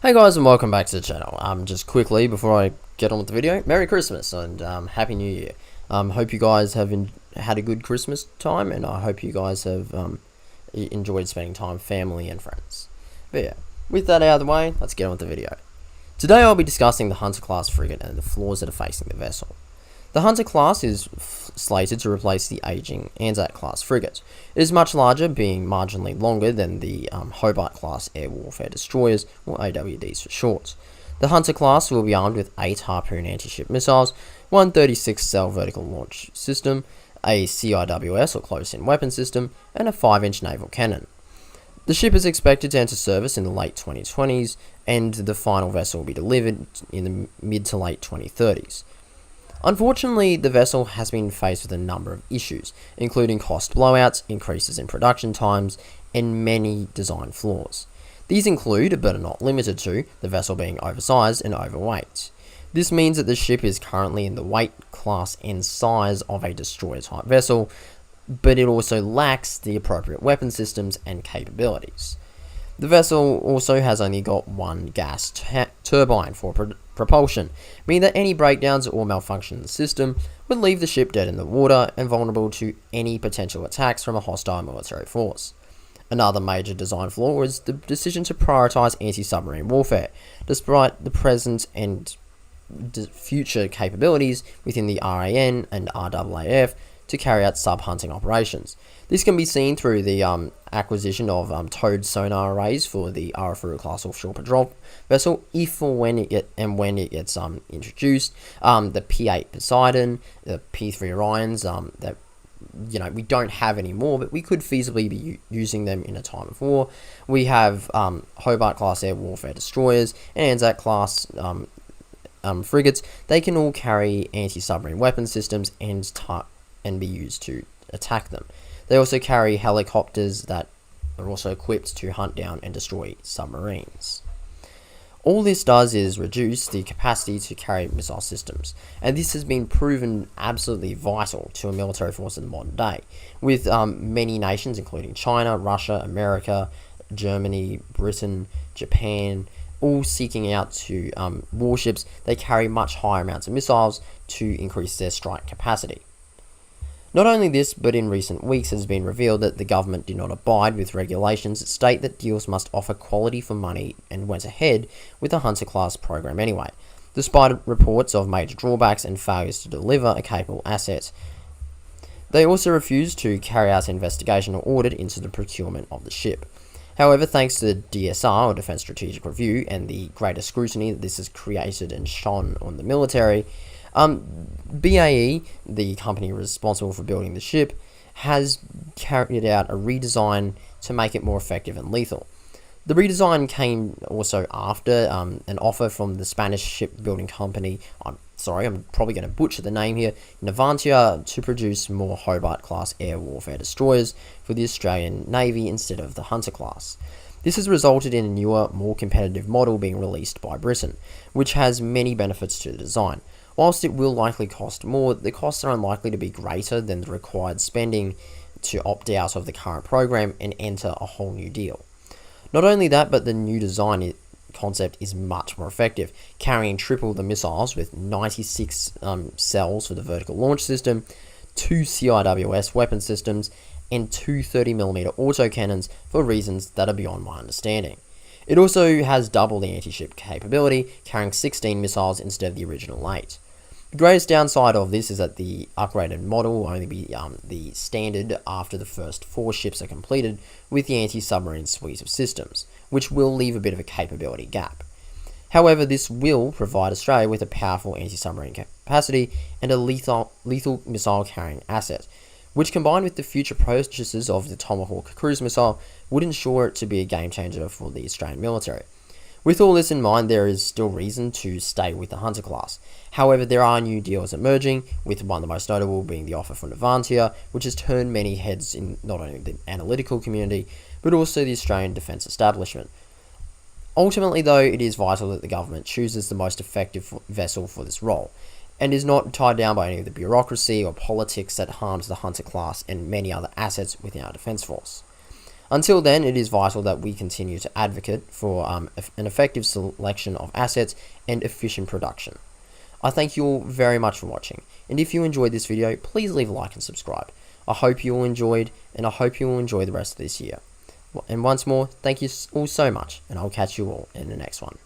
Hey guys, and welcome back to the channel. Just quickly before I get on with the video, Merry Christmas and Happy New Year. Hope you guys have had a good Christmas time, and I hope you guys have enjoyed spending time with family and friends. But yeah, with that out of the way, let's get on with the video. Today I'll be discussing the Hunter class frigate and the flaws that are facing the vessel. The Hunter class is slated to replace the aging Anzac class frigate. It is much larger, being marginally longer than the Hobart class air warfare destroyers, or AWDs for short. The Hunter class will be armed with 8 Harpoon anti-ship missiles, one 36-cell vertical launch system, a CIWS or close-in weapon system, and a 5-inch naval cannon. The ship is expected to enter service in the late 2020s, and the final vessel will be delivered in the mid to late 2030s. Unfortunately, the vessel has been faced with a number of issues, including cost blowouts, increases in production times, and many design flaws. These include, but are not limited to, the vessel being oversized and overweight. This means that the ship is currently in the weight, class, and size of a destroyer-type vessel, but it also lacks the appropriate weapon systems and capabilities. The vessel also has only got one gas turbine for propulsion, meaning that any breakdowns or malfunction in the system would leave the ship dead in the water and vulnerable to any potential attacks from a hostile military force. Another major design flaw is the decision to prioritize anti-submarine warfare, despite the present and future capabilities within the RAN and RAAF to carry out sub-hunting operations. This can be seen through the acquisition of towed sonar arrays for the Arafura class offshore patrol vessel, if or when it gets introduced. The P8 Poseidon, the P3 Orions, that we don't have anymore, but we could feasibly be using them in a time of war. We have Hobart class air warfare destroyers and Anzac class frigates. They can all carry anti-submarine weapon systems and be used to attack them. They also carry helicopters that are also equipped to hunt down and destroy submarines. All this does is reduce the capacity to carry missile systems, and this has been proven absolutely vital to a military force in the modern day, with many nations including China, Russia, America, Germany, Britain, Japan, all seeking out to warships. They carry much higher amounts of missiles to increase their strike capacity. Not only this, but in recent weeks it has been revealed that the government did not abide with regulations that state that deals must offer quality for money, and went ahead with the Hunter class program anyway, despite reports of major drawbacks and failures to deliver a capable asset. They also refused to carry out an investigation or audit into the procurement of the ship. However, thanks to the DSR, or Defence Strategic Review, and the greater scrutiny that this has created and shone on the military, BAE, the company responsible for building the ship, has carried out a redesign to make it more effective and lethal. The redesign came also after an offer from the Spanish shipbuilding company, I'm probably going to butcher the name here, Navantia, to produce more Hobart-class air warfare destroyers for the Australian Navy instead of the Hunter class. This has resulted in a newer, more competitive model being released by Britain, which has many benefits to the design. Whilst it will likely cost more, the costs are unlikely to be greater than the required spending to opt out of the current program and enter a whole new deal. Not only that, but the new design concept is much more effective, carrying triple the missiles with 96 cells for the vertical launch system, 2 CIWS weapon systems, and 2 30mm autocannons for reasons that are beyond my understanding. It also has double the anti-ship capability, carrying 16 missiles instead of the original 8. The greatest downside of this is that the upgraded model will only be the standard after the first 4 ships are completed with the anti-submarine suite of systems, which will leave a bit of a capability gap. However, this will provide Australia with a powerful anti-submarine capacity and a lethal missile carrying asset, which combined with the future purchases of the Tomahawk cruise missile would ensure it to be a game changer for the Australian military. With all this in mind, there is still reason to stay with the Hunter class. However, there are new deals emerging, with one of the most notable being the offer from Navantia, which has turned many heads in not only the analytical community, but also the Australian defence establishment. Ultimately though, it is vital that the government chooses the most effective vessel for this role, and is not tied down by any of the bureaucracy or politics that harms the Hunter class and many other assets within our defence force. Until then, it is vital that we continue to advocate for an effective selection of assets and efficient production. I thank you all very much for watching, and if you enjoyed this video, please leave a like and subscribe. I hope you all enjoyed, and I hope you will enjoy the rest of this year. And once more, thank you all so much, and I'll catch you all in the next one.